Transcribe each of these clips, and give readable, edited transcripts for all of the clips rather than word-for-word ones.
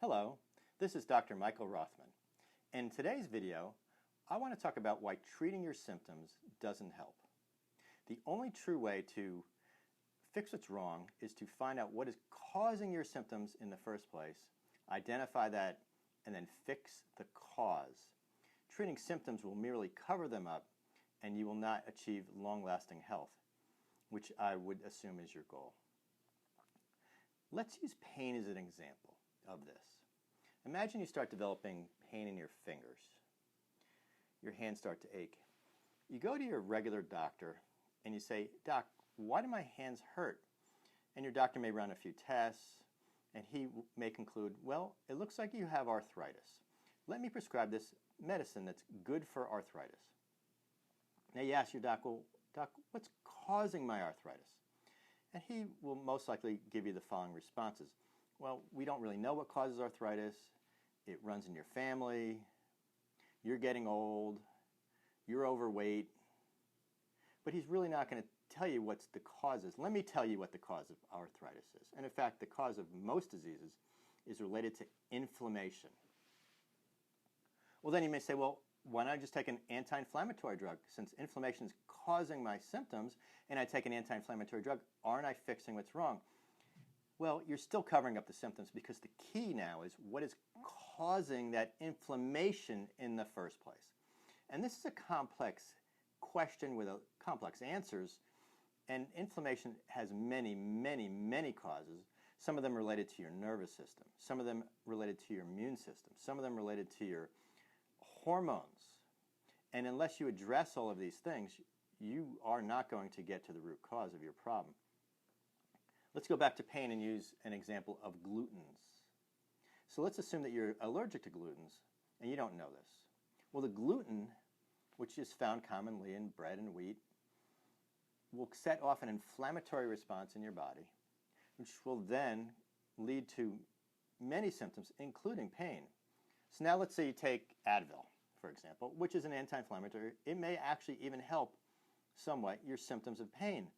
Hello, this is Dr. Michael Rothman. In today's video, I want to talk about why treating your symptoms doesn't help. The only true way to fix what's wrong is to find out what is causing your symptoms in the first place, identify that, and then fix the cause. Treating symptoms will merely cover them up, and you will not achieve long-lasting health, which I would assume is your goal. Let's use pain as an example of this. Imagine you start developing pain in your fingers. Your hands start to ache. You go to your regular doctor and you say, "Doc, why do my hands hurt?" And your doctor may run a few tests and he may conclude, "Well, it looks like you have arthritis. Let me prescribe this medicine that's good for arthritis." Now you ask your doc, "Well, Doc, what's causing my arthritis?" And he will most likely give you the following responses. "Well, we don't really know what causes arthritis. It runs in your family. You're getting old. You're overweight." But he's really not going to tell you what the cause is. Let me tell you what the cause of arthritis is. And in fact, the cause of most diseases is related to inflammation. Well, then you may say, "Well, why not just take an anti-inflammatory drug? Since inflammation is causing my symptoms and I take an anti-inflammatory drug, aren't I fixing what's wrong?" Well, you're still covering up the symptoms because the key now is what is causing that inflammation in the first place. And this is a complex question with complex answers, and inflammation has many causes. Some of them related to your nervous system, some of them related to your immune system, some of them related to your hormones. And unless you address all of these things, you are not going to get to the root cause of your problem. Let's go back to pain and use an example of glutens. So let's assume that you're allergic to glutens and you don't know this. Well, the gluten, which is found commonly in bread and wheat, will set off an inflammatory response in your body, which will then lead to many symptoms, including pain. So now let's say you take Advil, for example, which is an anti-inflammatory. It may actually even help somewhat your symptoms of pain.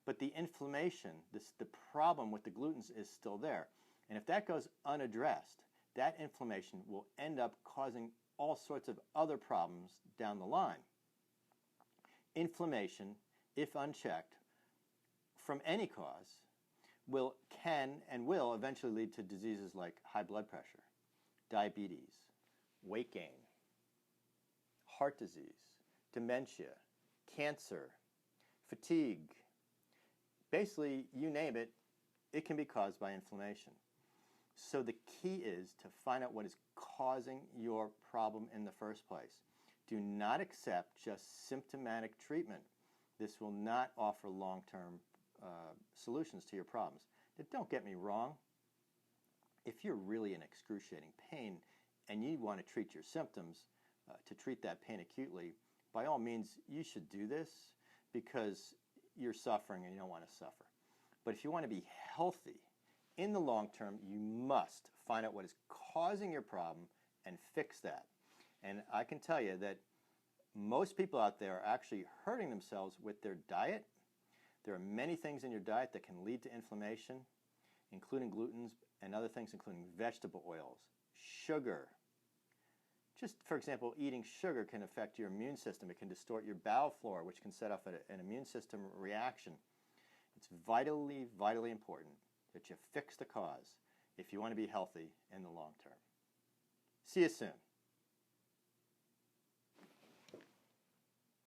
But the inflammation, the problem with the glutens is still there. And if that goes unaddressed, that inflammation will end up causing all sorts of other problems down the line. Inflammation, if unchecked, from any cause, can and will eventually lead to diseases like high blood pressure, diabetes, weight gain, heart disease, dementia, cancer, fatigue. Basically, you name it, it can be caused by inflammation. So the key is to find out what is causing your problem in the first place. Do not accept just symptomatic treatment. This will not offer long-term solutions to your problems. Now, don't get me wrong. If you're really in excruciating pain and you want to treat your symptoms, to treat that pain acutely, by all means, you should do this because you're suffering and you don't want to suffer. But if you want to be healthy in the long term, you must find out what is causing your problem and fix that. And I can tell you that most people out there are actually hurting themselves with their diet. There are many things in your diet that can lead to inflammation, including glutens and other things, including vegetable oils, sugar. Just, for example, eating sugar can affect your immune system. It can distort your bowel flora, which can set off an immune system reaction. It's vitally important that you fix the cause if you want to be healthy in the long term. See you soon.